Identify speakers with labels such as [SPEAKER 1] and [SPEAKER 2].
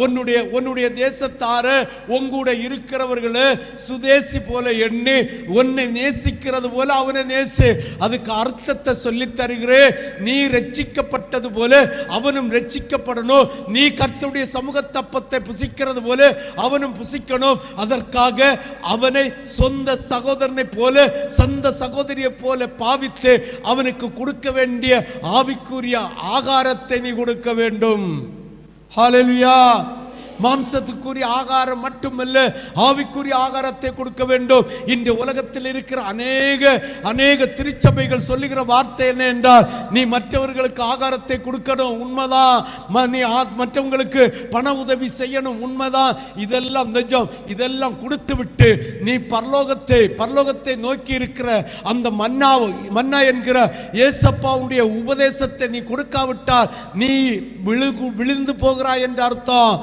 [SPEAKER 1] உன்னுடைய தேசத்தார உங்கூட இருக்கிறவர்களே சுதேசி போல எண்ணி உன்னை நேசிக்கிறது போல அவனை நேசி. அதுக்கு அர்த்தத்தை சொல்லி தருகிறேன். நீ ரட்சிக்கப்பட்டது போல அவனும் ரட்சிக்கப்படணும். நீ கர்த்தருடைய சமூகத்தப்பத்தை புசிக்கிறது போல அவனும் புசிக்கணும். அதற்காக அவனை சொந்த சகோதரனை போல சொந்த சகோதரியை போல பாவித்து அவனுக்கு கொடுக்க வேண்டிய ஆவிக்குரிய ஆகாரத்தை நீ கொடுக்க வேண்டும். ஹல்லேலூயா. மாம்சத்துக்குரிய ஆகாரம் மட்டுமல்ல, ஆவிக்குரிய ஆகாரத்தை கொடுக்க வேண்டும். இந்த உலகத்தில் இருக்கிற அநேக திருச்சபைகள் சொல்லுகிற வார்த்தை என்ன என்றால், நீ மற்றவர்களுக்கு ஆகாரத்தை கொடுக்கணும், உண்மைதான். நீ மற்றவங்களுக்கு பண உதவி செய்யணும், உண்மைதான். இதெல்லாம் நிஜம். இதெல்லாம் கொடுத்து விட்டு நீ பரலோகத்தை நோக்கி இருக்கிற அந்த மன்னா என்கிற இயேசப்பாவுடைய உபதேசத்தை நீ கொடுக்காவிட்டால் நீ விழுந்து போகிறாய் என்று அர்த்தம்.